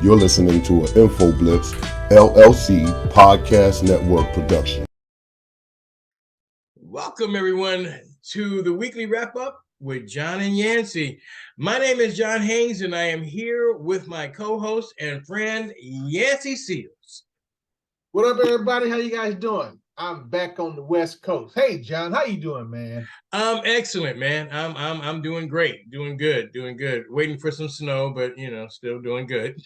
You're listening to an InfoBlitz LLC podcast network production. Welcome, everyone, to the weekly wrap-up with John and Yancey. My name is John Haynes, and I am here with my co-host and friend, Yancey Seals. What up, everybody? How you guys doing? I'm back on the West Coast. Hey, John, how you doing, man? Excellent, man. I'm doing great, doing good. Waiting for some snow, but still doing good.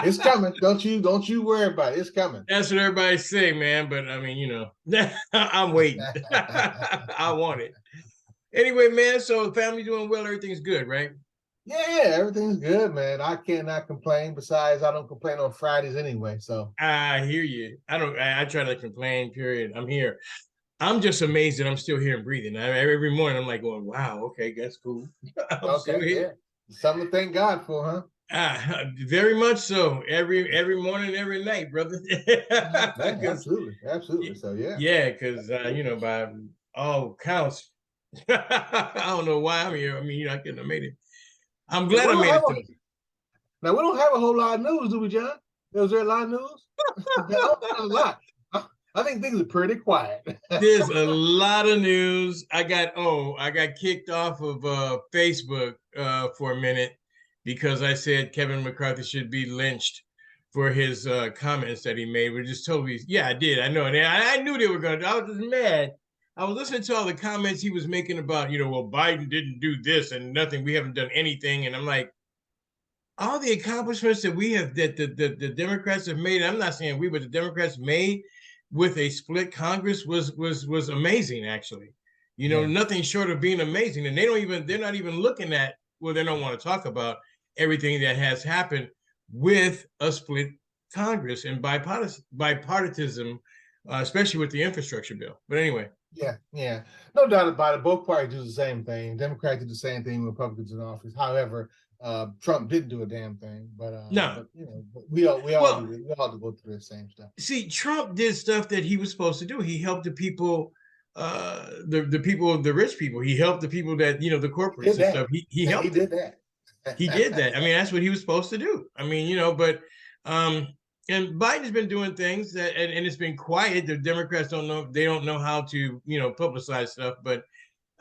It's coming. Don't you worry about it. It's coming. That's what everybody say, man. But I mean, I'm waiting. I want it. Anyway, man. So family doing well. Everything's good, right? Yeah, everything's good, man. I cannot complain. Besides, I don't complain on Fridays anyway. So I hear you. I try to complain, period. I'm here. I'm just amazed that I'm still here and breathing. Every morning I'm like going, wow, okay, that's cool. Okay, yeah. Something to thank God for, huh? Very much so. Every morning, every night, brother. Absolutely. So yeah. Yeah, because by all counts, I don't know why I'm here. I mean, I couldn't have made it. I'm glad I made it. Now, we don't have a whole lot of news, do we, John? Is there a lot of news? A lot. I think things are pretty quiet. There's a lot of news. I got kicked off of Facebook for a minute because I said Kevin McCarthy should be lynched for his comments that he made. We're just totally, yeah, I did. I know. And I knew they were going to. I was just mad. I was listening to all the comments he was making about, well, Biden didn't do this and nothing. We haven't done anything. And I'm like, all the accomplishments that we have, that the Democrats have made, I'm not saying we, but the Democrats made with a split Congress was amazing, actually. Nothing short of being amazing. And they're not even looking at, well, they don't want to talk about everything that has happened with a split Congress and bipartisanship, especially with the infrastructure bill. But anyway. Yeah. No doubt about it. Both parties do the same thing. Democrats did the same thing with Republicans in office. However, Trump didn't do a damn thing. But no. But we all do it. We all go through the same stuff. See, Trump did stuff that he was supposed to do. He helped the people, the people, the rich people. He helped the people that, the corporates and stuff. He helped. He did that. He did that. I mean, that's what he was supposed to do. I mean, but and Biden's been doing things that, and it's been quiet. The Democrats don't know how to, publicize stuff, but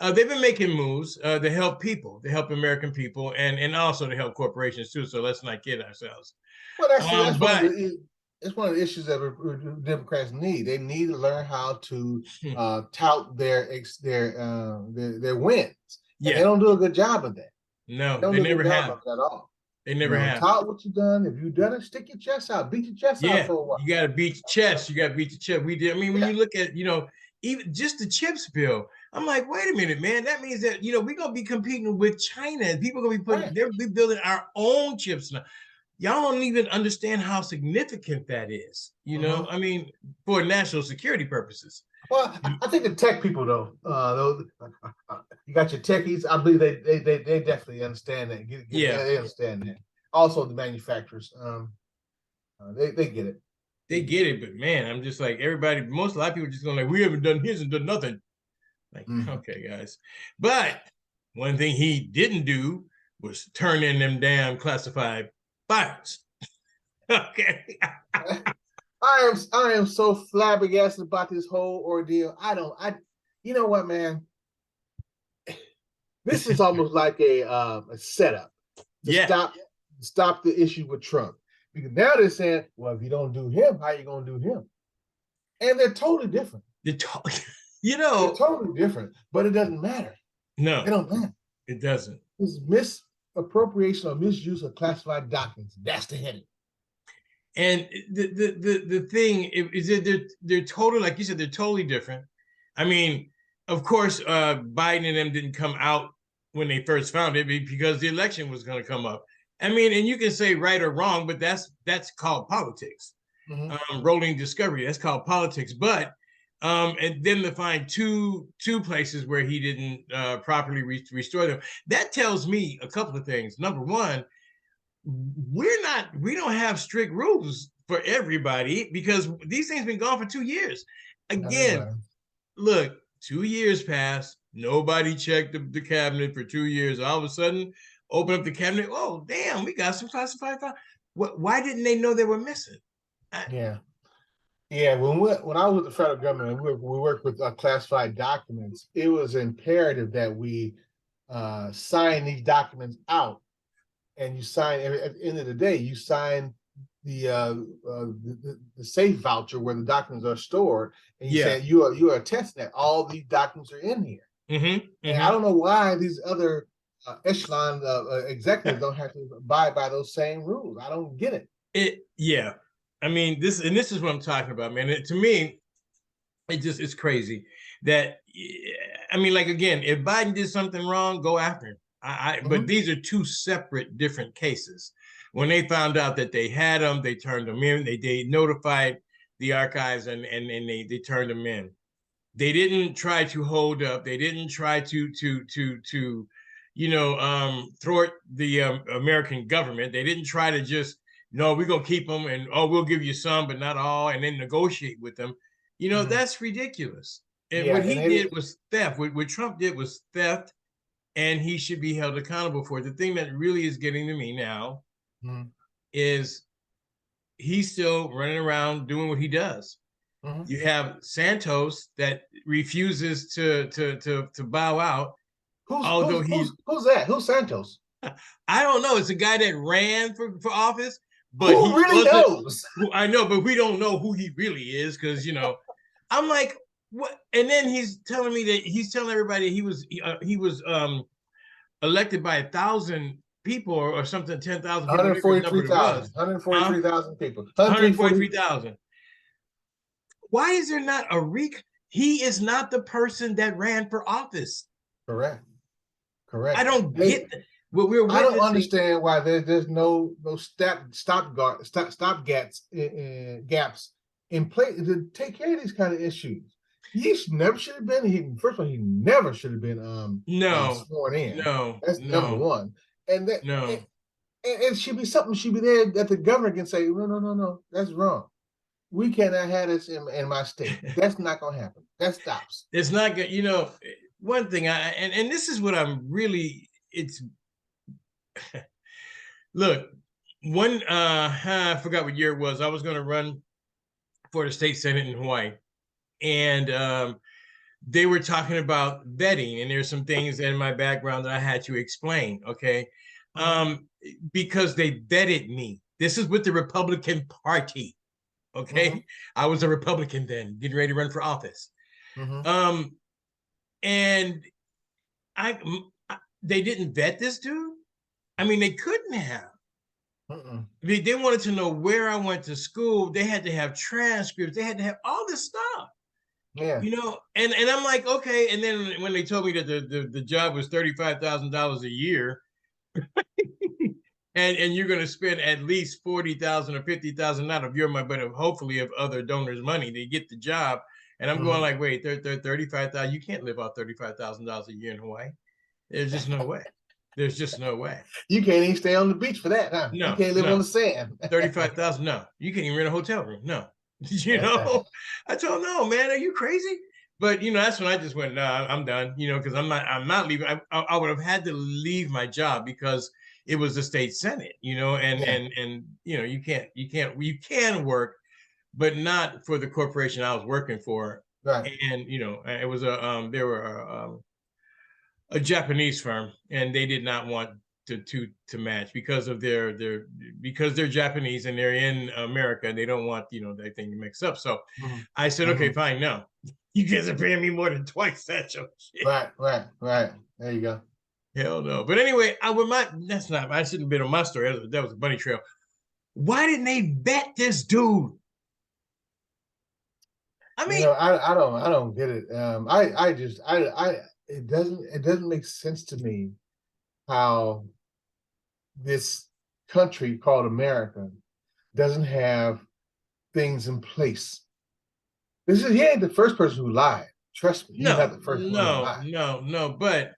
they've been making moves to help people, to help American people, and also to help corporations too. So let's not kid ourselves. Well, that's it's one of the issues that Democrats need. They need to learn how to tout their wins. Yeah, they don't do a good job of that. No, they never have at all. They never have. Tout what you've done. If you've done it, stick your chest out. Beat your chest out for a while. You got to beat your chest. We did. I mean, when you look at, even just the CHIPS bill, I'm like, wait a minute, man. That means that, we're going to be competing with China. And people are going to be building our own chips now. Y'all don't even understand how significant that is. I mean, for national security purposes. Well, I think the tech people, though, you got your techies. I believe they definitely understand that. They understand that. Also, the manufacturers, they get it. They get it, but man, I'm just like a lot of people are just going like, we haven't done his and done nothing. Like, okay, guys. But one thing he didn't do was turn in them damn classified files. Okay. I am so flabbergasted about this whole ordeal. You know what, man? This is almost like a setup to stop the issue with Trump. Because now they're saying, well, if you don't do him, how are you going to do him? And they're totally different. They're totally different, but it doesn't matter. No, it don't matter. It doesn't. It's misappropriation or misuse of classified documents. That's the heading. And the thing is that they're totally, like you said, they're totally different. I mean, of course, Biden and them didn't come out when they first found it because the election was going to come up. I mean, and you can say right or wrong, but that's called politics. Rolling discovery, that's called politics. But and then to find two places where he didn't properly restore them, that tells me a couple of things. Number one, we don't have strict rules for everybody because these things been gone for 2 years. Again, look, 2 years passed. Nobody checked the cabinet for 2 years. All of a sudden, open up the cabinet. Oh, damn, we got some classified files. Why didn't they know they were missing? Yeah. When I was with the federal government, we worked with classified documents. It was imperative that we sign these documents out, and you sign at the end of the day. You sign the safe voucher where the documents are stored, and you say you are attesting that all these documents are in here. And I don't know why these other echelon executives don't have to abide by those same rules. I don't get it. I mean, this is what I'm talking about, man. To me, it's crazy that, I mean, like, again, if Biden did something wrong, go after him. But these are two separate, different cases. When they found out that they had them, they turned them in. They notified the archives and they turned them in. They didn't try to hold up. They didn't try to thwart the American government. They didn't try to just, no, we're going to keep them and, we'll give you some, but not all, and then negotiate with them. That's ridiculous. And what he did was theft. What Trump did was theft, and he should be held accountable for it. The thing that really is getting to me now is he's still running around doing what he does. You have Santos that refuses to bow out. Who's that? Who's Santos? I don't know. It's a guy that ran for office, but who really knows? I know, but we don't know who he really is, because I'm like, what? And then he's telling me that he's telling everybody he was elected by 1,000 people or something, 10,000 people. 143,000. 143,000 people. 143,000. Why is there not a he is not the person that ran for office. Correct. I don't get that. I don't understand why there's no stop gaps in place to take care of these kind of issues. He never should have been. First of all, he never should have been sworn in. That's number one. And it should be something should be there that the governor can say, no, that's wrong. We cannot have this in my state. That's not going to happen. That stops. It's not good. One thing, and this is what I'm really, look, I forgot what year it was. I was going to run for the state senate in Hawaii. And they were talking about vetting, and there's some things in my background that I had to explain, okay? Because they vetted me. This is with the Republican Party, okay? I was a Republican then, getting ready to run for office. And they didn't vet this dude. I mean, they couldn't have. They wanted to know where I went to school. They had to have transcripts. They had to have all this stuff. Yeah. And I'm like, okay. And then when they told me that the job was $35,000 a year, and you're going to spend at least $40,000 or $50,000, not of your money, but hopefully of other donors' money to get the job. And I'm going like, wait, they're $35,000. You can't live off $35,000 a year in Hawaii. There's just no way. There's just no way. You can't even stay on the beach for that, huh? No, you can't live on the sand. 35,000. No, you can't even rent a hotel room. No, I told him, no, man, are you crazy? But that's when I just went, nah, I'm done. Because I'm not leaving. I would have had to leave my job because it was the state senate. And you can work, but not for the corporation I was working for. Right. And it was there were a Japanese firm, and they did not want to match because of because they're Japanese and they're in America, and they don't want that thing to mix up. So I said, okay, fine, no, you guys are paying me more than twice that shit. Right. There you go. Hell no. But anyway, I shouldn't have been on my story. That was a bunny trail. Why didn't they vet this dude? I mean, I don't get it. It doesn't make sense to me how this country called America doesn't have things in place. He ain't the first person who lied. Trust me, he's not the first one who lied. No. But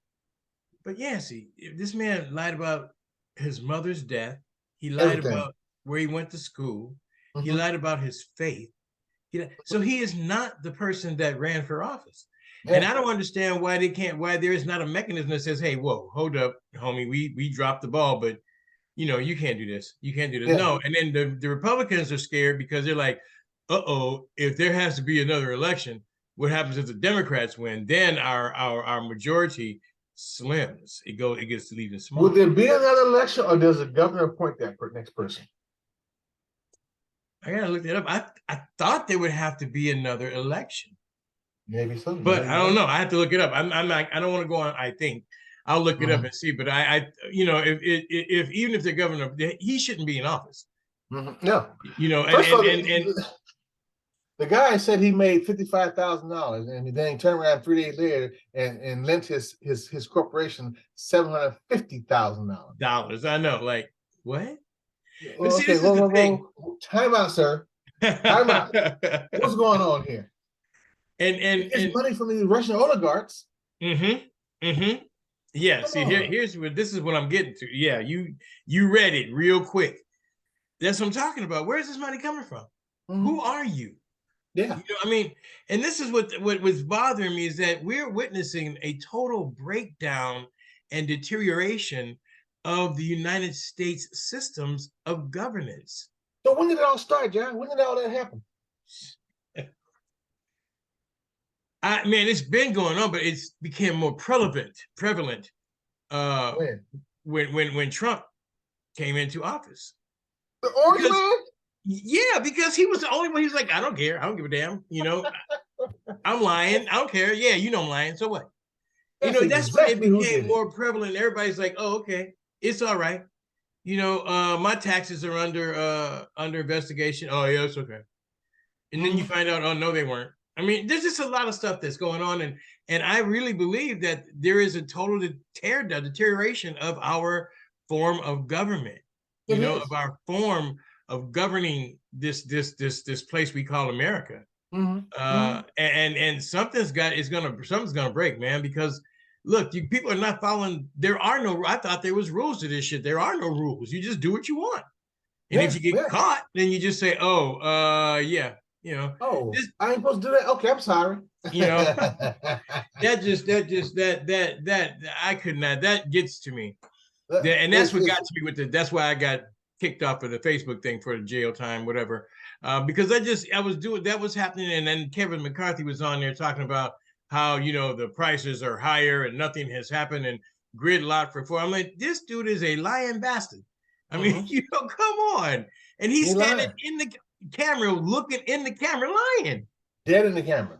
yeah, see, if this man lied about his mother's death. He lied about where he went to school. He lied about his faith. So he is not the person that ran for office. Yeah. And I don't understand why there is not a mechanism that says, hey, whoa, hold up, homie, we dropped the ball, but you can't do this. You can't do this. Yeah. No. And then the Republicans are scared because they're like, if there has to be another election, what happens if the Democrats win? Then our majority slims. It gets even smaller. Would there be another election, or does the governor appoint that next person? I gotta look that up. I thought there would have to be another election. Maybe so. But I don't know. I have to look it up. I'm not. I don't want to go on. I think I'll look it up and see. But if even if the governor, he shouldn't be in office. No. And the guy said he made $55,000, and then he turned around 3 days later and lent his corporation $750,000. I know. Like what? Well, see, this is the thing. Time out, sir. Time out. What's going on here? And it's money from the Russian oligarchs. Yeah. See, here's what this is what I'm getting to. Yeah, you read it real quick. That's what I'm talking about. Where's this money coming from? Who are you? Yeah. And this is what was bothering me, is that we're witnessing a total breakdown and deterioration of the United States systems of governance. So when did it all start, John? When did all that happen? It's been going on, but it's became more prevalent when Trump came into office. The orange man? Yeah, because he was the only one. He was like, I don't care. I don't give a damn. I'm lying. I don't care. Yeah, I'm lying. So what? That's when it became more prevalent. Everybody's like, oh, okay, it's all right. My taxes are under investigation. Oh, yeah, it's okay. And then you find out, oh, no, they weren't. There's just a lot of stuff that's going on. And I really believe that there is a total deterioration of our form of government, of our form of governing this place we call America. And something's gonna break, man, because look, people are not following. I thought there was rules to this shit. There are no rules. You just do what you want. And if you get caught, then you just say, yeah. I ain't supposed to do that. Okay, I'm sorry. that I could not. That gets to me, and that's what got to me with that's why I got kicked off of the Facebook thing for the jail time, whatever. Because that was happening, and then Kevin McCarthy was on there talking about how the prices are higher and nothing has happened and gridlock for 4. I'm like, this dude is a lying bastard. Come on, and he's standing in the camera, looking in the camera, lying. Dead in the camera.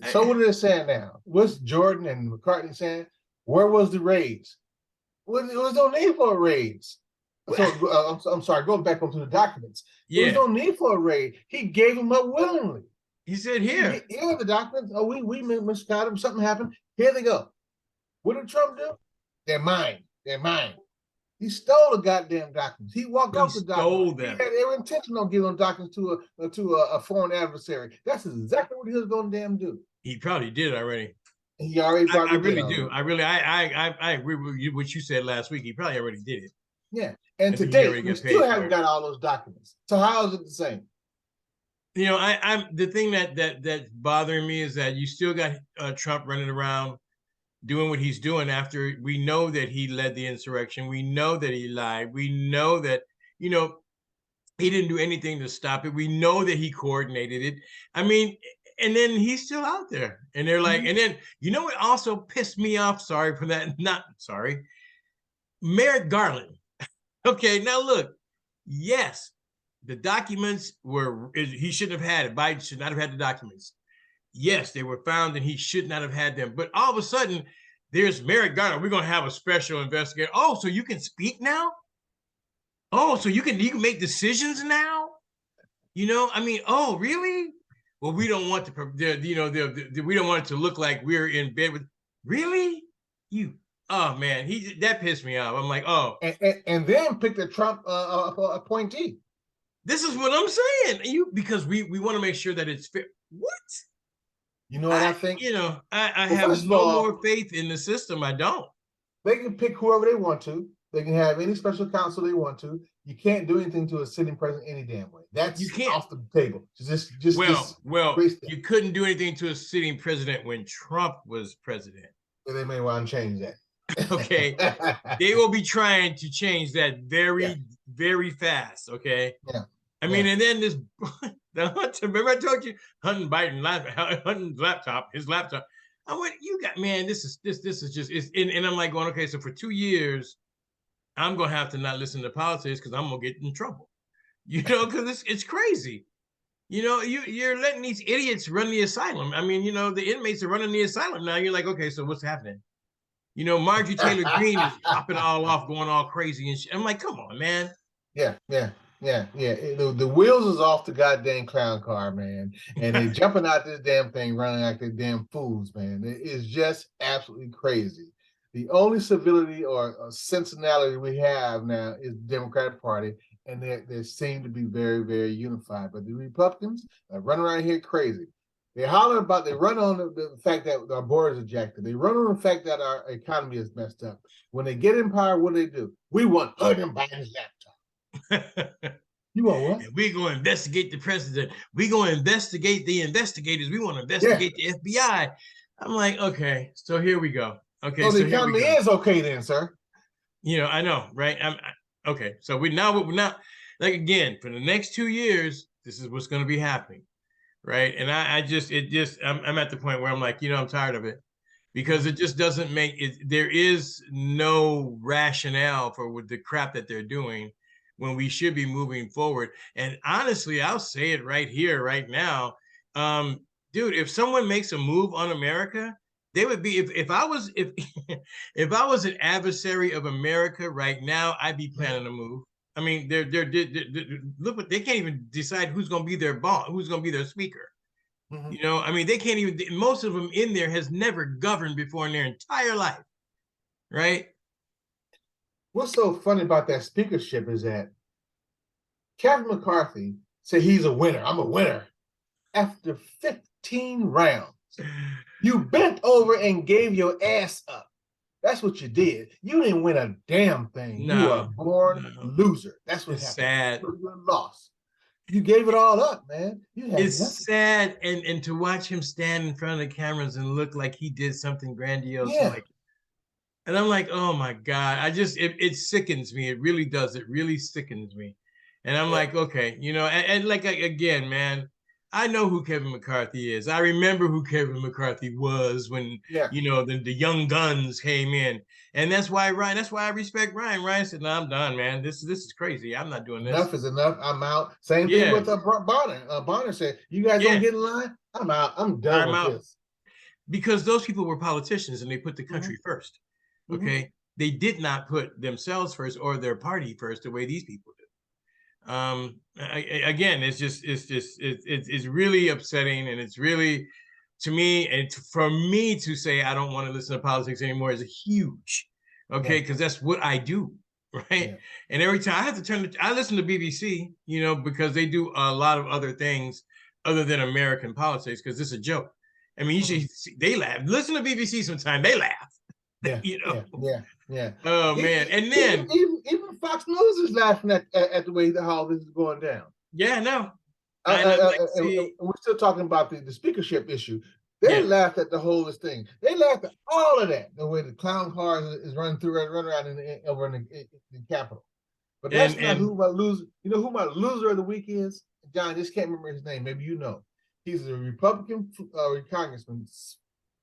So what are they saying now? What's Jordan and McCartney saying? Where was the raids? Well, there was no need for a raids. So I'm sorry, going back onto the documents. There was no need for a raid. He gave them up willingly. He said, here are the documents. Oh, we misgot them. Something happened. Here they go. What did Trump do? They're mine. They're mine. He stole the goddamn documents. He walked off the documents. They were intentional on giving them documents to a foreign adversary. That's exactly what he was going to damn do. He probably did already. He already probably did. I really do. I agree with what you said last week. He probably already did it. Yeah. And today, we still haven't got all those documents. So how is it the same? I'm the thing that's bothering me is that you still got Trump running around doing what he's doing after we know that he led the insurrection. We know that he lied. We know that, he didn't do anything to stop it. We know that he coordinated it. And then he's still out there. And they're like, and then, what also pissed me off? Sorry for that. Not sorry. Merrick Garland. Okay, now look, yes, the documents he shouldn't have had it. Biden should not have had the documents. Yes, they were found and he should not have had them. But all of a sudden, there's Merrick Garland. We're going to have a special investigator. Oh, so you can speak now? Oh, so you can make decisions now? Oh, really? Well, we don't want we don't want it to look like we're in bed with. Really? Oh man, that pissed me off. I'm like, oh, and then pick the Trump appointee. This is what I'm saying. Because we want to make sure that it's fair. What? You know what I think? I have no more faith in the system. I don't. They can pick whoever they want to. They can have any special counsel they want to. You can't do anything to a sitting president any damn way. That's off the table. You couldn't do anything to a sitting president when Trump was president. They may want to change that. Okay, they will be trying to change that very fast. Okay. Yeah. I mean, and then this, the Hunter, remember I told you, Hunting Biden, Hunting's his laptop. I went, you got, man, this is just, and I'm like going, okay, so for 2 years, I'm going to have to not listen to politics because I'm going to get in trouble, because it's crazy. You're letting these idiots run the asylum. I mean, the inmates are running the asylum now. You're like, okay, so what's happening? Marjorie Taylor Greene is popping all off, going all crazy and shit. I'm like, come on, man. Yeah. The wheels is off the goddamn clown car, man. And they jumping out this damn thing, running like they damn fools, man. It is just absolutely crazy. The only civility or sensationality we have now is the Democratic Party, and they seem to be very, very unified. But the Republicans are running around here crazy. They run on the fact that our borders are jacked up. They run on the fact that our economy is messed up. When they get in power, what do? We want Hunter Biden's laptop. You want what? And we're going to investigate the president. We're going to investigate the investigators. We want to investigate the FBI. I'm like, okay, so here we go. Okay, so the economy is okay then, sir. I know, right? Okay. So we're not like, again, for the next 2 years, this is what's going to be happening. Right. And I'm at the point where I'm like, I'm tired of it, because it just doesn't make it. There is no rationale for the crap that they're doing when we should be moving forward. And honestly, I'll say it right here, right now. Dude, if someone makes a move on America, they would be, if I was an adversary of America right now, I'd be planning a move. I mean, they're look what they can't even decide who's going to be their boss, who's going to be their speaker. I mean, they can't even. Most of them in there has never governed before in their entire life, right? What's so funny about that speakership is that Kevin McCarthy said he's a winner. I'm a winner. After 15 rounds, you bent over and gave your ass up. That's what you did. You didn't win a damn thing. You are a born loser. That's what happened. Sad. You lost. You gave it all up, man. It's nothing. Sad, and to watch him stand in front of the cameras and look like he did something grandiose. Yeah. And I'm like, oh my God. It sickens me. It really does. It really sickens me. And I'm like, okay, and like, again, man, I know who Kevin McCarthy is. I remember who Kevin McCarthy was when, the young guns came in. And that's why I respect Ryan. Ryan said, no, I'm done, man. This is crazy. I'm not doing this. Enough is enough. I'm out. Same thing with Bonner. Bonner said, you guys don't get in line? I'm out. I'm done with this. Because those people were politicians and they put the country first. Okay. They did not put themselves first or their party first the way these people do. Again, it's really upsetting, and it's really, to me, and for me to say I don't want to listen to politics anymore is a huge, because that's what I do, right? And every time I have to I listen to BBC, because they do a lot of other things other than American politics, because it's a joke. I mean, they laugh. Listen to BBC sometime, they laugh. Yeah. Oh man, and then even Fox News is laughing at the way how this is going down. Yeah, no. We're still talking about the speakership issue. They laughed at the whole thing. They laughed at all of that. The way the clown cars is running around over in the Capitol. But that's not who my loser. You know who my loser of the week is? John, I just can't remember his name. Maybe you know. He's a Republican congressman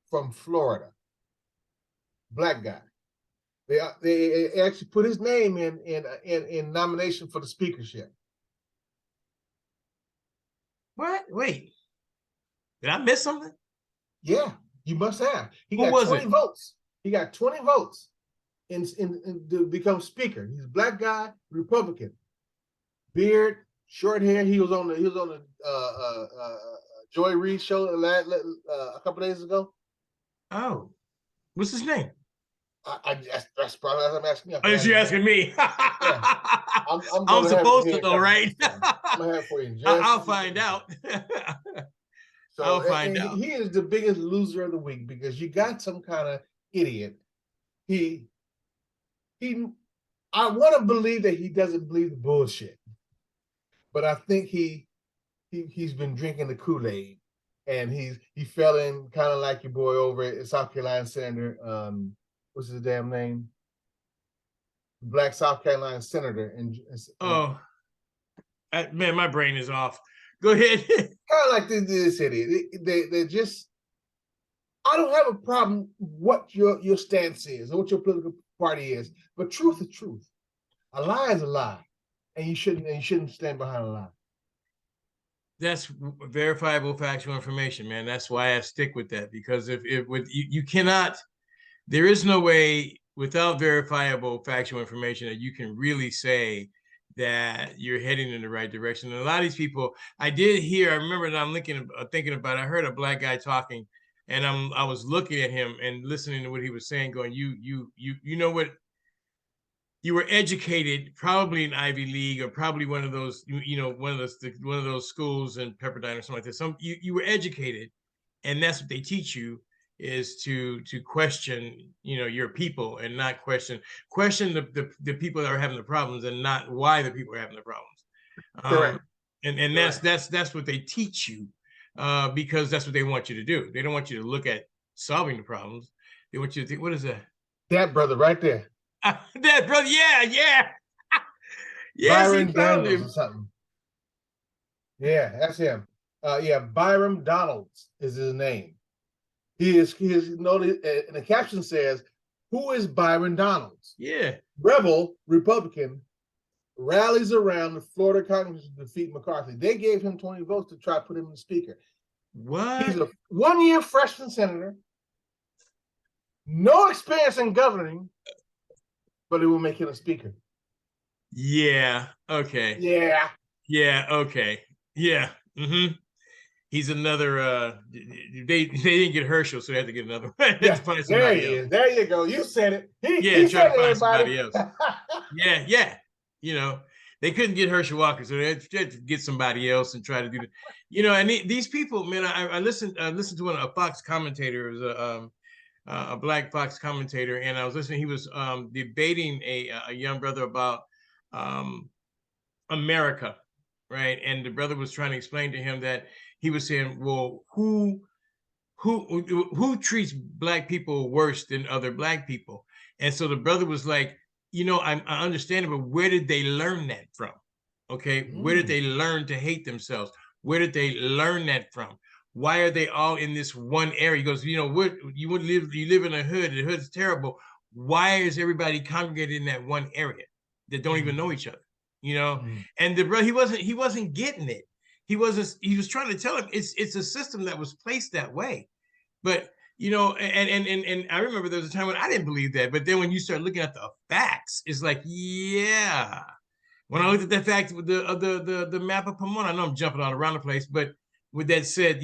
from Florida. Black guy. They actually put his name in nomination for the speakership. What? Wait. Did I miss something? Yeah, you must have. He got 20 votes. He got 20 votes in to become speaker. He's a black guy, Republican. Beard, short hair. He was on the Joy Reid show a couple days ago. Oh. What's his name? That's probably what I'm asking you. Oh, you're asking me. I'm supposed to know, right? I'm gonna have for you. I'll find out. So I'll find out. He is the biggest loser of the week because you got some kind of idiot. I want to believe that he doesn't believe the bullshit, but I think he's been drinking the Kool-Aid, and he fell in kind of like your boy over at South Carolina Senator what's his damn name? Black South Carolina senator. Man, my brain is off. Go ahead. Kind of like this city. They just. I don't have a problem what your stance is or what your political party is, but truth is truth. A lie is a lie, and you shouldn't stand behind a lie. That's verifiable factual information, man. That's why I stick with that, because if you cannot, there is no way without verifiable factual information that you can really say that you're heading in the right direction. And a lot of these people, I remember that I'm thinking about it, I heard a black guy talking, and I was looking at him and listening to what he was saying, going, you know what? You were educated probably in Ivy League or probably one of those, one of those schools in Pepperdine or something like that. You were educated, and that's what they teach you, is to question, your people, and not question the people that are having the problems, and not why the people are having the problems. Correct. And that's what they teach you, because that's what they want you to do. They don't want you to look at solving the problems. They want you to think, what is that? That brother right there. That brother, yeah. Yes, Byron Daniels or something. Yeah, that's him. Byron Donalds is his name. He is noted, and the caption says, "Who is Byron Donalds?" Yeah. Rebel Republican rallies around the Florida Congress to defeat McCarthy. They gave him 20 votes to try to put him in the speaker. What? He's a one-year freshman senator, no experience in governing, but it will make him a speaker. Yeah. Okay. Yeah. Yeah. Okay. Yeah. Mm-hmm. He's another. They didn't get Herschel, so they had to get another one. Yeah. There he is. There you go. You said it. He try said to find it, somebody else. Yeah. They couldn't get Herschel Walker, so they had to get somebody else and try to do it. And these people, man. I listened to a Fox commentator, a black Fox commentator, and I was listening. He was debating a young brother about America, right? And the brother was trying to explain to him that he was saying, well, who treats black people worse than other black people? And so the brother was like, I understand it, but where did they learn that from? Okay, where did they learn to hate themselves? Where did they learn that from? Why are they all in this one area? He goes, you live in a hood. The hood's terrible. Why is everybody congregated in that one area that don't even know each other? And the brother, he wasn't getting it. He was trying to tell him it's a system that was placed that way. But and I remember there was a time when I didn't believe that. But then when you start looking at the facts, it's like, yeah. When I looked at that fact with the map of Pomona, I know I'm jumping all around the place, but with that said,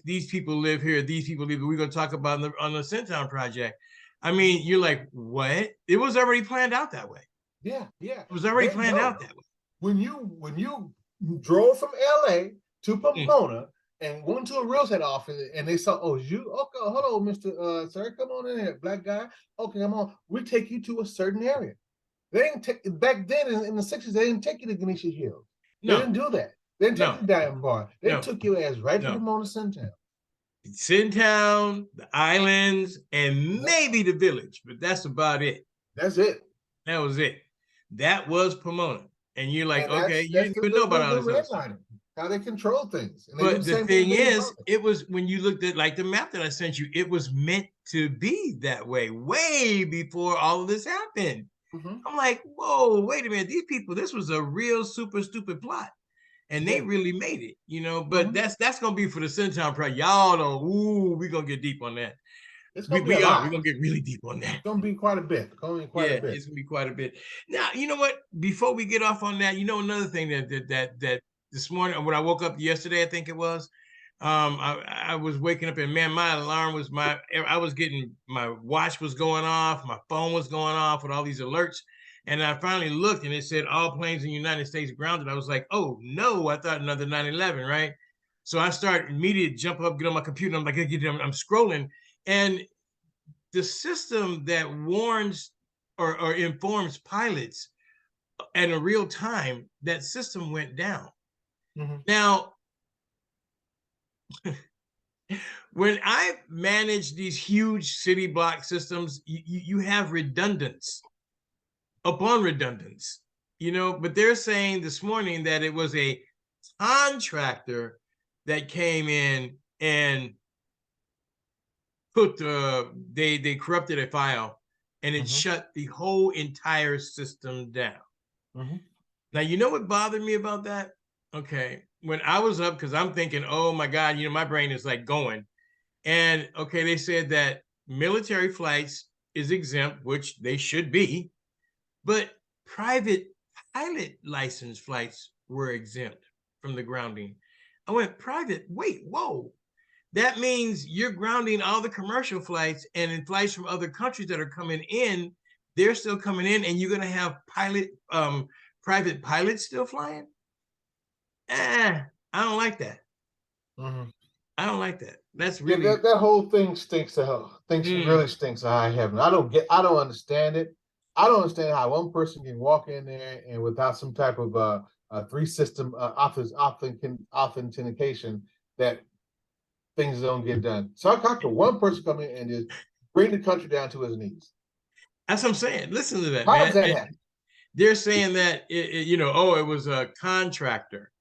these people live here, these people live here. We're going to talk about on the Centown project. I mean, you're like, what? It was already planned out that way. Yeah. It was already planned out that way. When you drove from LA to Pomona and went to a real estate office and they saw, okay, hello, Mr. Sir, come on in here, black guy. Okay, come on. We take you to a certain area. They didn't take back then in the 60s, they didn't take you to Ganesha Hills. They didn't do that. They didn't take you to Diamond Bar. They took you as right to Pomona Centown. Centown, the islands, and maybe the village, but that's about it. That's it. That was it. That was Pomona. And you're like, okay, you didn't even know about all this stuff. How they control things. And but the thing is, it was, when you looked at like the map that I sent you, it was meant to be that way way before all of this happened. I'm like, whoa, wait a minute. These people, this was a real super stupid plot. And they really made it, but that's going to be for the Centown project. Y'all know, we're going to get deep on that. We're going to get really deep on that. It's going to be quite a bit. It's going to be quite a bit. Now, you know what? Before we get off on that, another thing that this morning, when I woke up yesterday, I think it was, I was waking up and man, my alarm was my watch was going off, my phone was going off with all these alerts. And I finally looked and it said all planes in the United States grounded. I was like, oh no, I thought another 9/11, right? So I start immediately jump up, get on my computer. I'm like, I'm scrolling. And the system that warns or informs pilots at a real time, that system went down. Now, when I manage these huge city block systems, you have redundance upon redundance, but they're saying this morning that it was a contractor that came in and they corrupted a file and it shut the whole entire system down. Now, you know what bothered me about that? Okay, when I was up, because I'm thinking, oh my God, my brain is like going. And okay, they said that military flights is exempt, which they should be, but private pilot license flights were exempt from the grounding. I went, private, wait, whoa. That means you're grounding all the commercial flights, and in flights from other countries that are coming in, they're still coming in, and you're going to have private pilots still flying? I don't like that. I don't like that. That's really that whole thing stinks to hell. Really stinks to high heaven. I don't understand it. I don't understand how one person can walk in there and without some type of three system authentication that things don't get done. So I talked to one person come in and just bring the country down to his knees. That's what I'm saying. Listen to that, how man. Does that happen? They're saying that it was a contractor.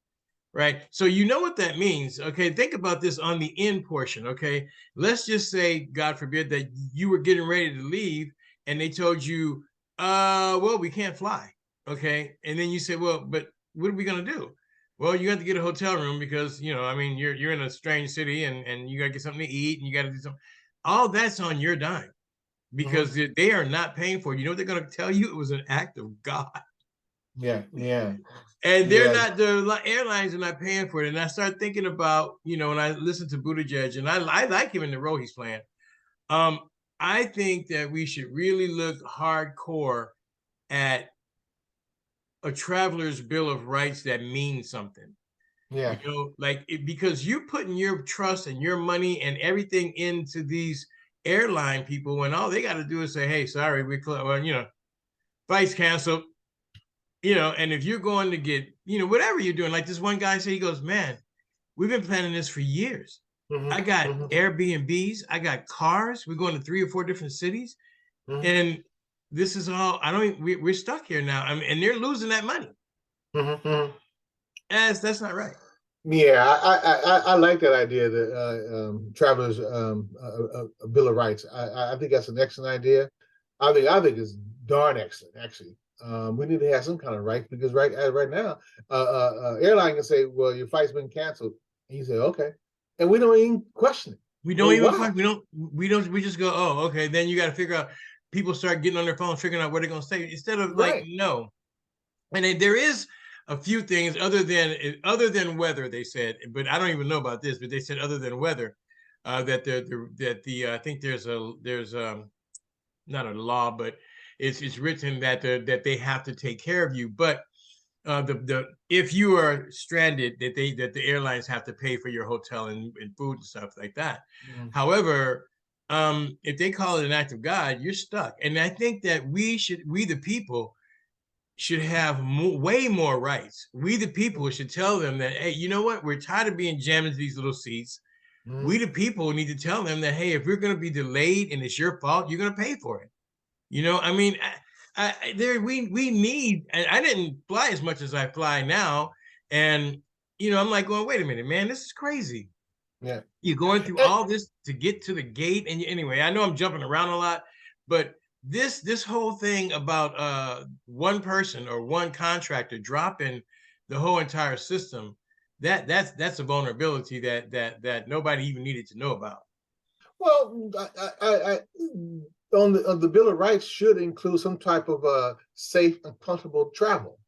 Right. So you know what that means. Okay. Think about this on the end portion. Okay. Let's just say, God forbid, that you were getting ready to leave and they told you, well, we can't fly. Okay. And then you say, well, but what are we going to do? Well, you have to get a hotel room because, you're in a strange city and you got to get something to eat and you got to do something. All that's on your dime because they are not paying for it. You know what they're going to tell you? It was an act of God. Yeah. And they're not, the airlines are not paying for it. And I start thinking about, when I listen to Buttigieg, and I like him in the role he's playing. I think that we should really look hardcore at a traveler's bill of rights that means something. Yeah. Because you're putting your trust and your money and everything into these airline people when all they got to do is say, hey, sorry, flight's canceled. And if you're going to get, whatever you're doing, like this one guy said, he goes, man, we've been planning this for years. I got Airbnbs, I got cars. We're going to 3 or 4 different cities. And this is all, we're stuck here now. And they're losing that money. That's not right. Yeah, I like that idea, that travelers a bill of rights. I think that's an excellent idea. I think it's darn excellent, actually. We need to have some kind of rights because right now, airline can say, "Well, your flight's been canceled." And you say, "Okay," and we don't even question it. We don't We just go, "Oh, okay." Then you got to figure out. People start getting on their phone, figuring out what they're going to say instead of no. And there is a few things other than weather. They said, but I don't even know about this. But they said other than weather, that I think there's not a law, but it's written that they have to take care of you. But if you are stranded, that the airlines have to pay for your hotel and food and stuff like that. However, if they call it an act of God, you're stuck. And I think that we the people should have way more rights. We the people should tell them that, hey, you know what? We're tired of being jammed into these little seats. We the people need to tell them that, hey, if we're going to be delayed and it's your fault, you're going to pay for it. We need, and I didn't fly as much as I fly now. And, I'm like going, wait a minute, man, this is crazy. Yeah. You're going through all this to get to the gate. And anyway, I know I'm jumping around a lot, but this whole thing about one person or one contractor dropping the whole entire system, that's a vulnerability that nobody even needed to know about. Well, I on the Bill of Rights should include some type of safe and comfortable travel.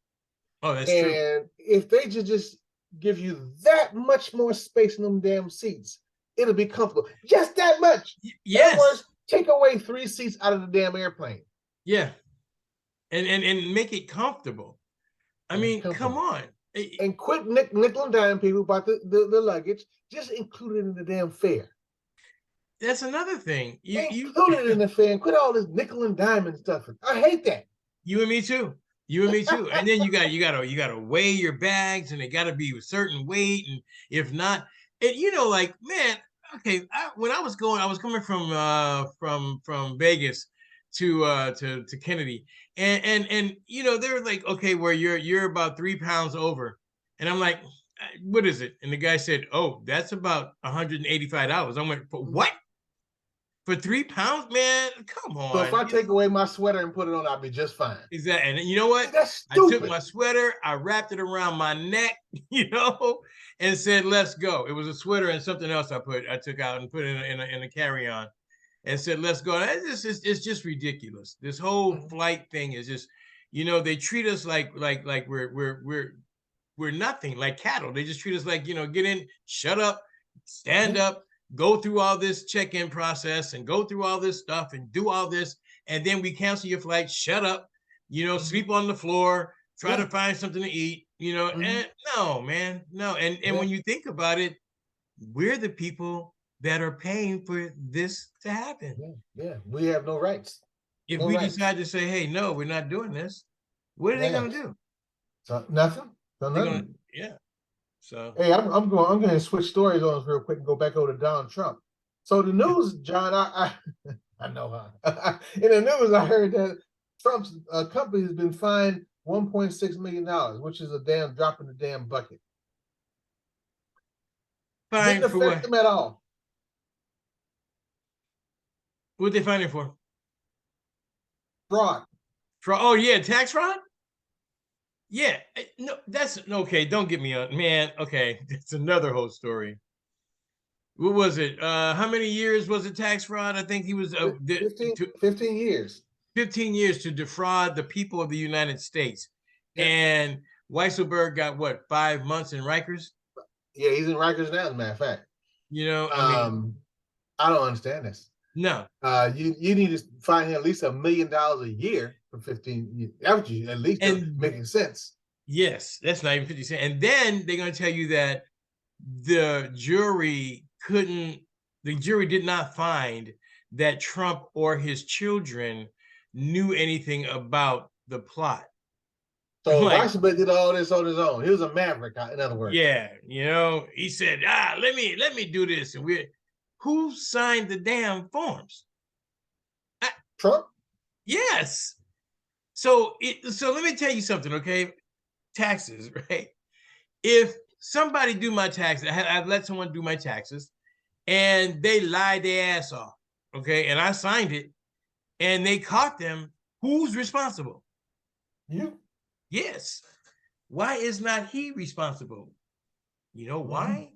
Oh, that's true. And if they just give you that much more space in them damn seats, it'll be comfortable. Just that much. Yes. In other words, take away 3 seats out of the damn airplane. Yeah. And make it comfortable. Come on. And quit nickel and dime people about the luggage. Just include it in the damn fare. That's another thing. Include it in the fare and quit all this nickel and dime stuff. I hate that. You and me too. And then you gotta weigh your bags, and they gotta be a certain weight, and if not, and man, okay, when I was coming from Vegas to Kennedy, and you know, they're like, okay, where you're about 3 pounds over, and I'm like, what is it? And the guy said, oh, that's about $185. I went, for what? For 3 pounds, man? Come on. So if I take away my sweater and put it on, I'll be just fine. Exactly. And you know what? That's I stupid. took my sweater, I wrapped it around my neck, you know, and said, let's go. It was a sweater and something else I took out and put it in a carry-on and said, let's go. And it's just ridiculous. This whole flight thing is just, you know, they treat us like we're nothing, like cattle. They just treat us like, you know, get in, shut up, stand up, go through all this check-in process and go through all this stuff and do all this. And then we cancel your flight, shut up, you know, sleep on the floor, try to find something to eat, you know, and no, man, no. And when you think about it, we're the people that are paying for this to happen. Yeah, we have no rights. If we decide to say, hey, no, we're not doing this, what are they going to do? So, nothing. So nothing. So hey, I'm going to switch stories on us real quick and go back over to Donald Trump. So the news, John, I know how. In the news, I heard that Trump's company has been fined $1.6 million, which is a damn drop in the damn bucket. Fine Didn't affect them at all. What they find it for? Fraud. Oh yeah, tax fraud. Yeah, no, that's okay. Don't get me on, man. Okay, that's another whole story. What was it? How many years was it tax fraud? I think he was 15 years. 15 years to defraud the people of the United States. Yeah. And Weisselberg got what, 5 months in Rikers? Yeah, he's in Rikers now, as a matter of fact. You know, I mean, I don't understand this. No. You need to find him at least $1 million a year for 15 years. That would you at least making sense. Yes, that's not even 50 cents. And then they're going to tell you that the jury did not find that Trump or his children knew anything about the plot. So Weisselberg did all this on his own. He was a maverick, in other words. Yeah, you know, he said, let me do this. And who signed the damn forms? Trump? Yes. So let me tell you something, okay? Taxes, right? If somebody do my taxes, I've let someone do my taxes and they lied their ass off, okay? And I signed it and they caught them, who's responsible? You. Yes. Why is not he responsible? You know why?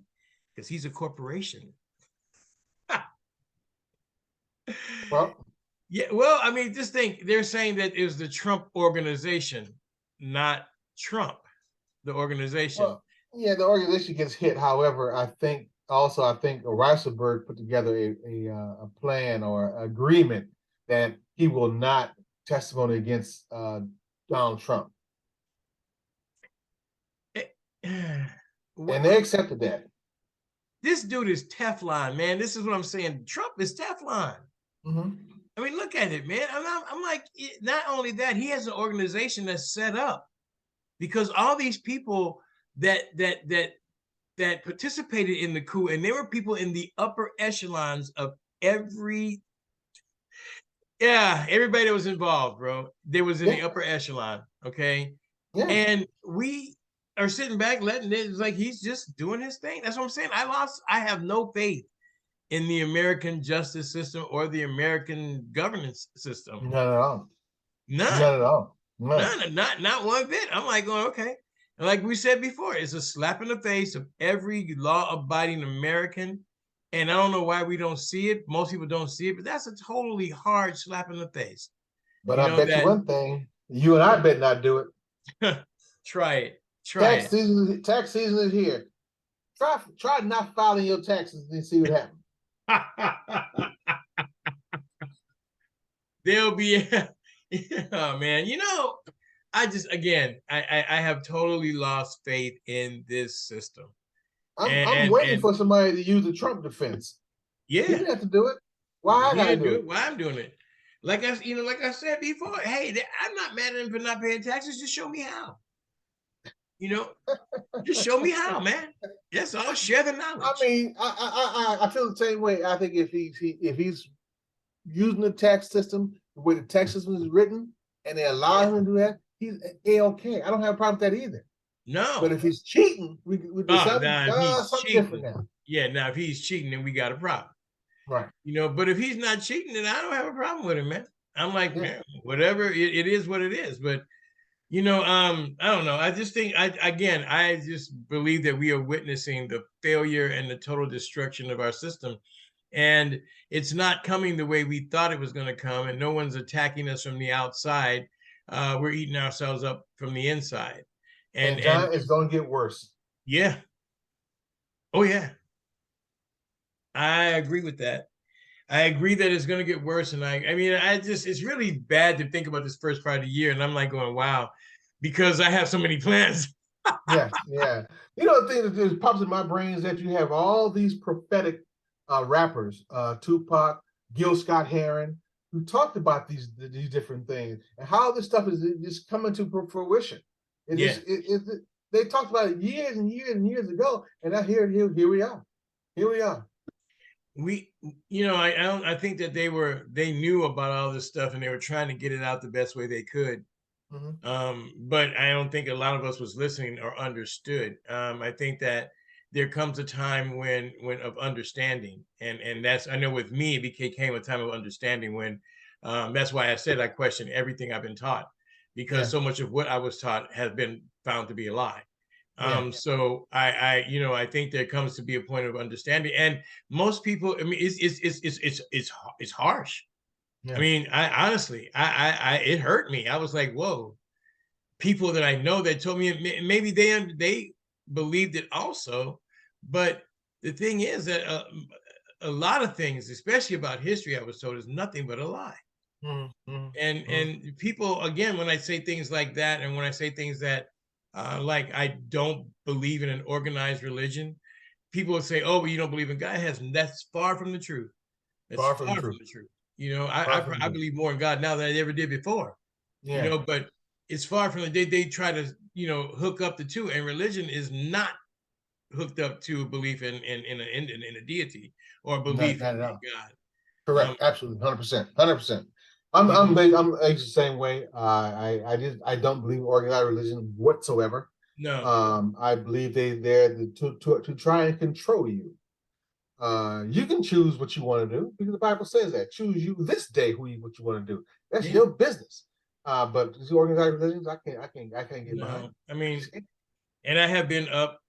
Because he's a corporation. Well, yeah, well, I mean, just think, they're saying that it was the Trump organization, not Trump, the organization. Well, yeah, the organization gets hit. However, I think Weisselberg put together a plan or agreement that he will not testimony against Donald Trump. And they accepted that. This dude is Teflon, man. This is what I'm saying. Trump is Teflon. I mean, look at it, man. I'm like, not only that, he has an organization that's set up because all these people that participated in the coup, and there were people in the upper echelons of everybody that was involved, bro. There was in the upper echelon, okay? Yeah. And we are sitting back letting it, it's like he's just doing his thing. That's what I'm saying. I have no faith in the American justice system or the American governance system. Not at all. None. Not at all. None. Not one bit. I'm like going, okay. And like we said before, it's a slap in the face of every law-abiding American. And I don't know why we don't see it. Most people don't see it, but that's a totally hard slap in the face. But I bet you one thing, you and I bet not do it. Try it. Tax season is here. Try not filing your taxes and see what happens. There'll be, oh man, you know, I have totally lost faith in this system. I'm waiting for somebody to use the Trump defense. Yeah, you didn't have to do it. Why I gotta do it? Why I'm doing it? Like I said before, hey, I'm not mad at him for not paying taxes. Just show me how. You know, just show me how, man. Yes, I'll share the knowledge. I mean, I feel the same way. I think if he's using the tax system the way the tax system is written, and they allow him to do that, he's okay. I don't have a problem with that either. No, but if he's cheating, we do something different now. Yeah, now if he's cheating, then we got a problem. Right. You know, but if he's not cheating, then I don't have a problem with him, man. I'm like, man, whatever, it is what it is. But you know, I don't know. I just think I just believe that we are witnessing the failure and the total destruction of our system. And it's not coming the way we thought it was going to come, and no one's attacking us from the outside. We're eating ourselves up from the inside. And John, it's going to get worse. Yeah. Oh, yeah. I agree with that. I agree that it's going to get worse. And I mean, it's really bad to think about this first part of the year. And I'm like going, wow, because I have so many plans. Yeah. You know, the thing that pops in my brain is that you have all these prophetic rappers, Tupac, Gil Scott-Heron, who talked about these different things and how this stuff is just coming to fruition. They talked about it years and years and years ago, and now here we are. Here we are. I think that they knew about all this stuff and they were trying to get it out the best way they could. But I don't think a lot of us was listening or understood. I think that there comes a time when of understanding, and that's, I know with me, it became a time of understanding when that's why I said I question everything I've been taught, because so much of what I was taught has been found to be a lie. So I think there comes to be a point of understanding, and most people, I mean, it's harsh. I mean, I honestly, it hurt me. I was like, whoa. People that I know that told me maybe they believed it also, but the thing is that a lot of things, especially about history, I was told is nothing but a lie. And people, again, when I say things like that, and when I say things that like I don't believe in an organized religion, people would say, "Oh, but you don't believe in God." That's far from the truth. That's far from the truth. You know, I believe more in God now than I ever did before. You know, but it's far from it. They try to, hook up the two, and religion is not hooked up to belief in a deity or belief in God. Correct. Absolutely. 100%. I'm the same way. I don't believe in organized religion whatsoever. No. I believe they're there to try and control you. You can choose what you want to do because the Bible says that. Choose you this day what you want to do. That's your business. But these organized religions, I can't get behind. I mean, and I have been up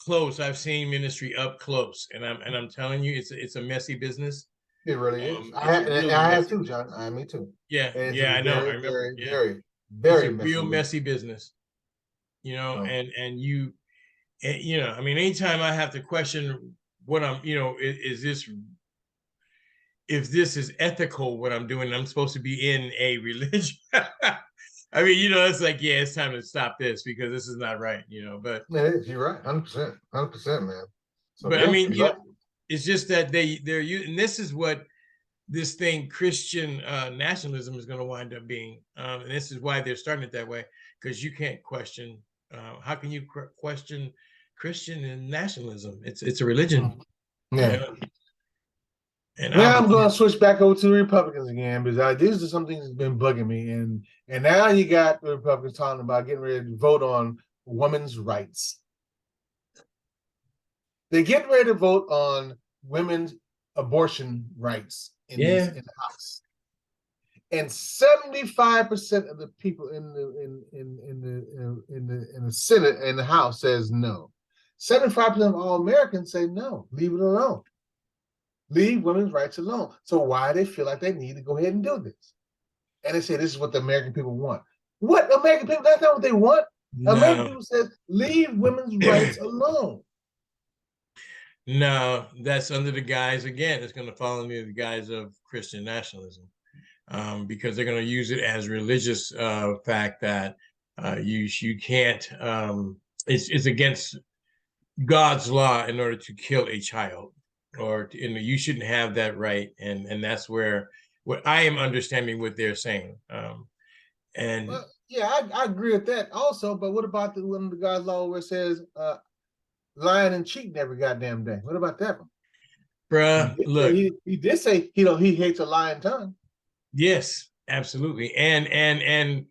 close. I've seen ministry up close, and I'm telling you, it's a messy business. It really is. I have too, John. Me too. Yeah, I know. I remember. Very it's a real messy business. And I mean, anytime I have to question what I'm, is this, if this is ethical, what I'm doing, I'm supposed to be in a religion. I mean, it's like, it's time to stop this because this is not right, but you're right. 100%, man. So, but I mean, it's just that they're using, and this is what this thing, Christian nationalism, is going to wind up being. And this is why they're starting it that way, because you can't question, how can you question Christian and nationalism? It's a religion. And I'm going to switch back over to the Republicans again, because this is something that's been bugging me. And now you got the Republicans talking about getting ready to vote on women's rights. They're getting ready to vote on women's abortion rights in the House. And 75% of the people in the Senate and the House says no. 75% of all Americans say no, leave it alone. Leave women's rights alone. So why they feel like they need to go ahead and do this? And they say this is what the American people want. What American people? That's not what they want. No. American people says leave women's rights alone. No, that's under the guise, again, it's going to fall under the guise of Christian nationalism, because they're going to use it as religious fact that you can't. It's against God's law in order to kill a child. Or you shouldn't have that right, and that's where what I am understanding what they're saying. And Yeah, I agree with that also. But what about the one of the God's law where it says lying and cheating every goddamn day? What about that one? Bruh, look. He did say he hates a lying tongue. Yes, absolutely. And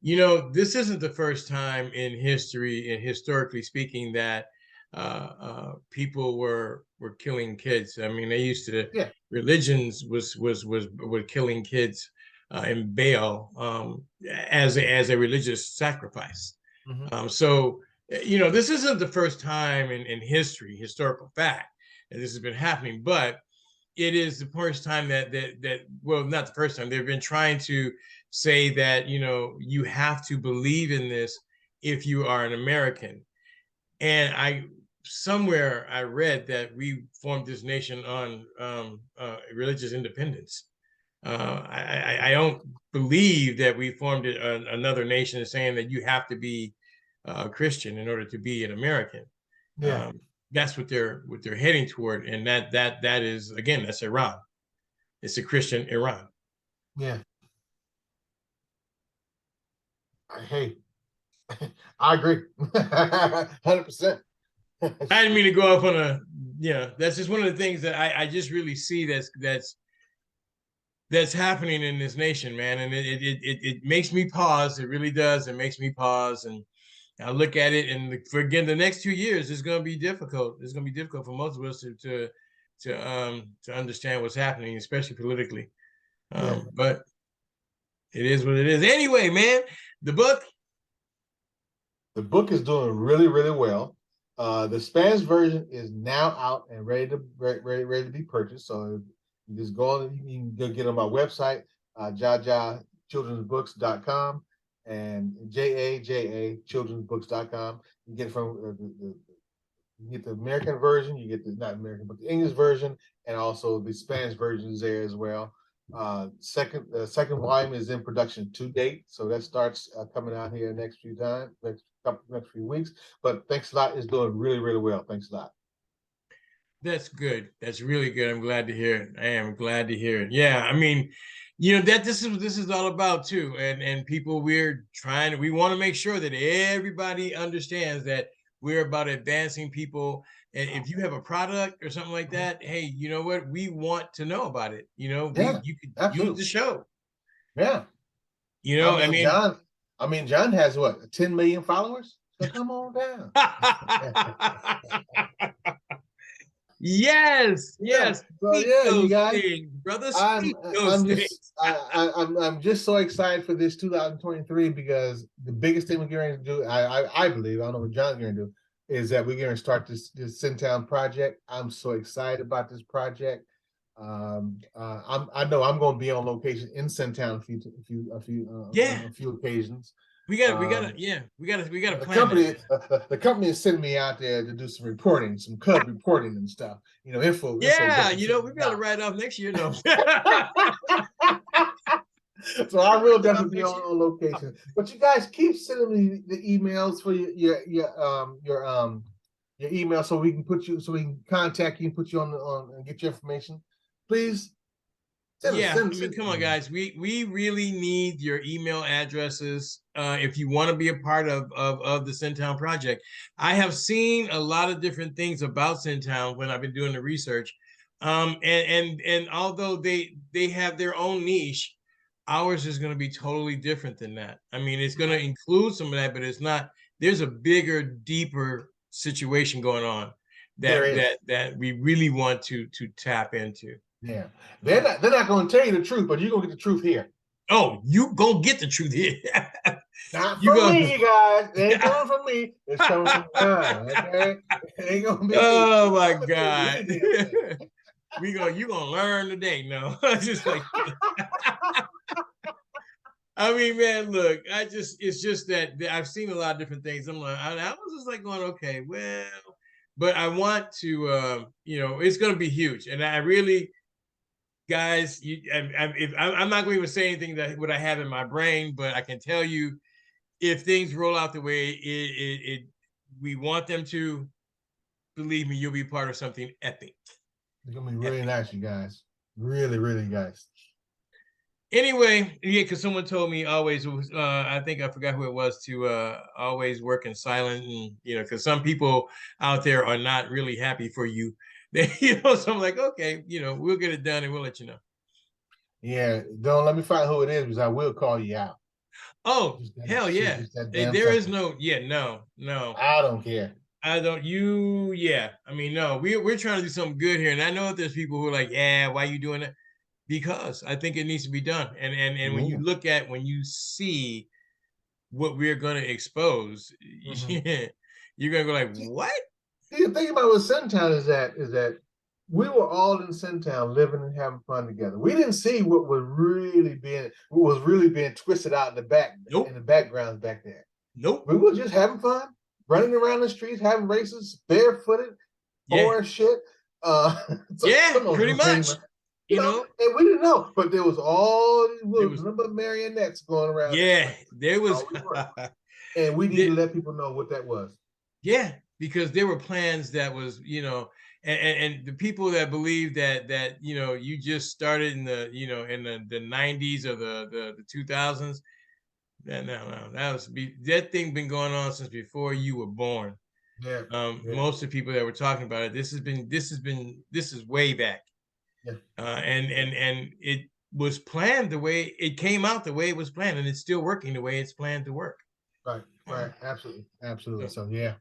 this isn't the first time in history, and historically speaking, that people were killing kids. I mean, they used to, religions were killing kids in Baal as a religious sacrifice. So this isn't the first time in history, historical fact, that this has been happening, but it is the first time that well, not the first time, they've been trying to say that you have to believe in this if you are an American. And somewhere I read that we formed this nation on religious independence. I don't believe that we formed another nation saying that you have to be Christian in order to be an American. Yeah. That's what they're heading toward, and that is, again, that's Iran. It's a Christian Iran. Yeah. Hey, I agree, 100%. I didn't mean to go off on a, that's just one of the things that I just really see that's happening in this nation, man, and it makes me pause. It really does. It makes me pause, and I look at it, and again, the next 2 years is going to be difficult. It's going to be difficult for most of us to understand what's happening, especially politically. But it is what it is. Anyway, man, the book is doing really, really well. The Spanish version is now out and ready to be purchased. So you just go on, you can go get on my website, jajachildrensbooks.com and jajachildrensbooks.com. You get it from you get the American version, you get the not American, but the English version, and also the Spanish version is there as well. Second volume is in production to date, so that starts coming out here next few weeks. But Thanks a Lot is doing really, really well. Thanks a lot. That's good. That's really good. I'm glad to hear it. I am glad to hear it. Yeah, I mean, that this is what this is all about too. And people, we want to make sure that everybody understands that we're about advancing people. And if you have a product or something like that, hey, you know what? We want to know about it. You could use the show. Yeah. John has what, 10 million followers? So come on down. Yes. So you guys, things, brother. I'm just so excited for this 2023, because the biggest thing we're going to do, I believe, I don't know what John's going to do, is that we're going to start this Sintown project. I'm so excited about this project. I know I'm going to be on location in Sintown a few occasions. We got to plan. The company is sending me out there to do some reporting, some cub reporting and stuff. Info. We got to write off next year, though. So I will definitely be on location. But you guys keep sending me the emails for your email, so we can contact you and put you on and get your information. Please. Come on, guys. We really need your email addresses if you want to be a part of the Sintown project. I have seen a lot of different things about Sintown when I've been doing the research, and although they have their own niche, ours is going to be totally different than that. I mean, it's going to include some of that, but it's not. There's a bigger, deeper situation going on that we really want to tap into. Yeah, they're not going to tell you the truth, but you're going to get the truth here. Oh, you gonna get the truth here. Not from me, you guys. It ain't coming from me. It's coming from God. Okay, it ain't gonna be. Oh my God. You gonna learn today? No, just like. I mean, man, look. It's just that I've seen a lot of different things. I was just like going, okay, well, but I want to, it's gonna be huge, and I really. Guys, I'm not going to even say anything that what I have in my brain, but I can tell you, if things roll out the way we want them to, believe me, you'll be part of something epic. It's going to be really nice, you guys. Really, really nice. Anyway, yeah, because someone told me always, I think I forgot who it was, to always work in silent, and because some people out there are not really happy for you. So I'm like, okay, we'll get it done and we'll let you know. Yeah, don't let me find who it is because I will call you out. Oh, hell yeah. There is no, no. I don't care. I don't, yeah. I mean, no, we're trying to do something good here. And I know that there's people who are like, yeah, why are you doing that? Because I think it needs to be done. And when you see what we're going to expose, you're going to go like, what? See, the thing about with Suntown is that we were all in Suntown living and having fun together. We didn't see what was really being twisted out in the back, in the backgrounds back there. Nope. We were just having fun, running around the streets, having races, barefooted, or shit. Pretty much. And we didn't know, but there was all these little marionettes going around. Yeah, there was. And we need to let people know what that was. Yeah, because there were plans that was, and the people that believe that you just started in the the 90s or the 2000s. No, that thing been going on since before you were born. Yeah. Most of the people that were talking about it, this is way back. Yeah. And it was planned the way it came out, the way it was planned, and it's still working the way it's planned to work. Right, absolutely. So yeah.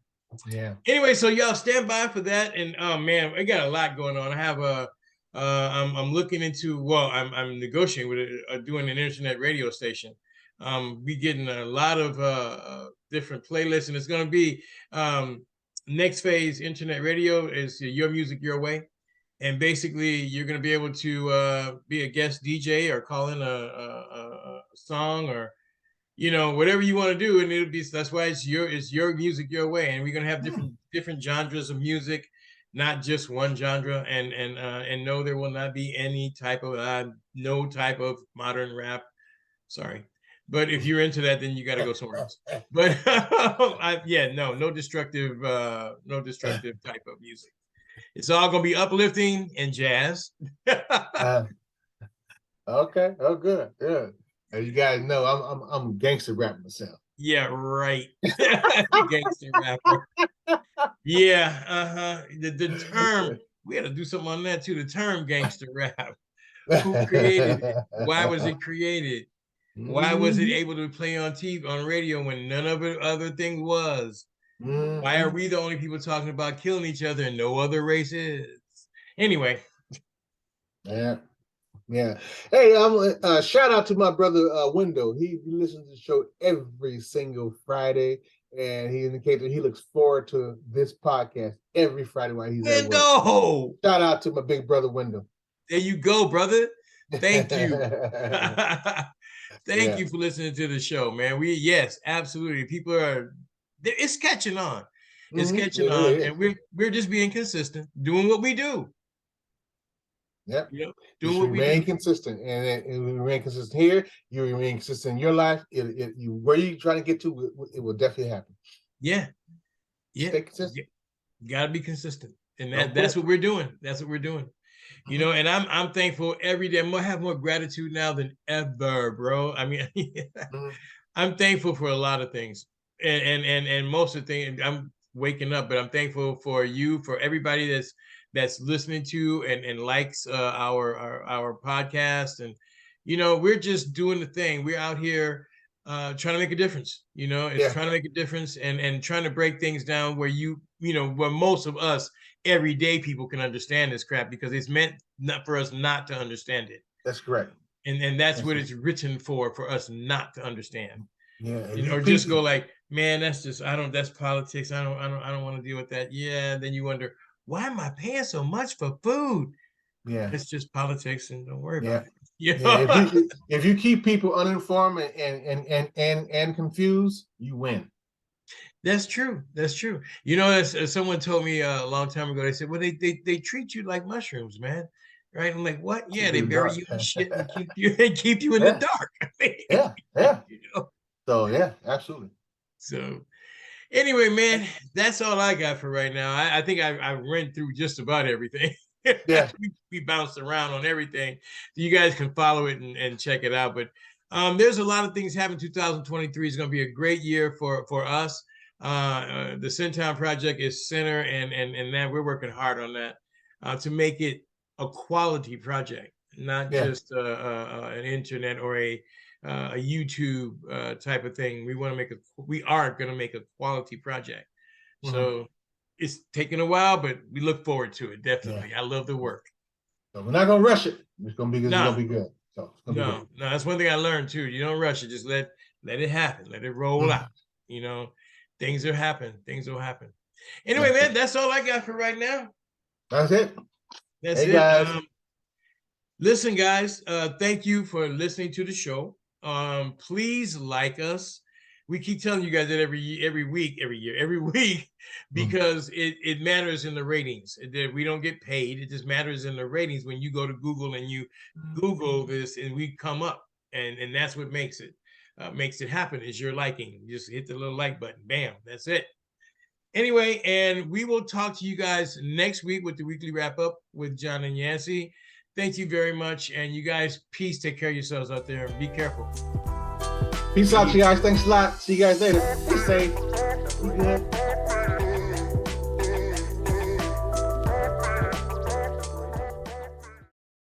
Anyway, so y'all stand by for that, and man, I got a lot going on. I have I'm looking into, I'm negotiating with doing an internet radio station. We getting a lot of different playlists, and it's going to be next phase internet radio is your music your way. And basically, you're going to be able to be a guest DJ or call in a song or, whatever you want to do. And that's why it's your music your way. And we're going to have different genres of music, not just one genre. And no, there will not be any type of no type of modern rap. Sorry. But if you're into that, then you got to go somewhere else. But no destructive type of music. It's all gonna be uplifting and jazz. Okay. Oh, good. As you guys know, I'm gangster rap myself. Yeah, right. Gangster rapper. Yeah. The term, we had to do something on that too. The term gangster rap. Who created it? Why was it created? Why was it able to play on TV, on radio, when none of the other thing was? Why are we the only people talking about killing each other and no other race is? Anyway. Yeah. Hey, shout out to my brother Wendell. He listens to the show every single Friday, and he indicated that he looks forward to this podcast every Friday while he's at work. Shout out to my big brother Wendell. There you go, brother. Thank you. Thank you for listening to the show, man. Yes, absolutely. People it's catching on. It's catching on, and we're just being consistent, doing what we do. Yep. Doing what we remain consistent, and we remain consistent here. You remain consistent in your life. Where you trying to get to, it will definitely happen. Yeah. Stay consistent. You gotta be consistent, and that's what we're doing. That's what we're doing. And I'm thankful every day. I have more gratitude now than ever, bro. I mean, I'm thankful for a lot of things. And most of the things, I'm waking up, but I'm thankful for you, for everybody that's listening to and likes our podcast. And we're just doing the thing. We're out here trying to make a difference. Trying to make a difference and trying to break things down where where most of us everyday people can understand this crap, because it's meant not for us not to understand it. That's correct. And that's what it's written for us not to understand. Yeah. Or just go like, man, that's politics. I don't want to deal with that. Yeah. Then you wonder, why am I paying so much for food? Yeah. It's just politics, and don't worry about it. If you keep people uninformed and confused, you win. That's true. As someone told me a long time ago, they said, well, they treat you like mushrooms, man. Right? I'm like, what? Yeah, they bury you in shit and keep you in the dark. Yeah. So yeah, absolutely. So anyway, man, that's all I got for right now. I think I ran through just about everything. Yeah. we bounced around on everything. You guys can follow it and check it out. But there's a lot of things happening. 2023 is going to be a great year for us. The Centown Project is center, and that we're working hard on that to make it a quality project, not just an internet or a YouTube type of thing. We are going to make a quality project. So it's taking a while, but we look forward to it. Definitely. I love the work. So we're not going to rush it. It's going to be good. It's going to be good. So it's gonna be good. That's one thing I learned too. You don't rush it. Just let it happen. Let it roll out. You know, things will happen. Things will happen. Anyway, man, that's all I got for right now. That's it. That's it. Guys. Listen, guys, thank you for listening to the show. Please like us. We keep telling you guys that every week, because it matters in the ratings. We don't get paid. It just matters in the ratings when you go to Google and you Google this and we come up. And that's what makes it happen is your liking. You just hit the little like button. Bam. That's it. Anyway, and we will talk to you guys next week with the weekly wrap up with John and Yancey. Thank you very much. And you guys, peace. Take care of yourselves out there and be careful. Peace out, you guys. Thanks a lot. See you guys later. Be safe. Be good.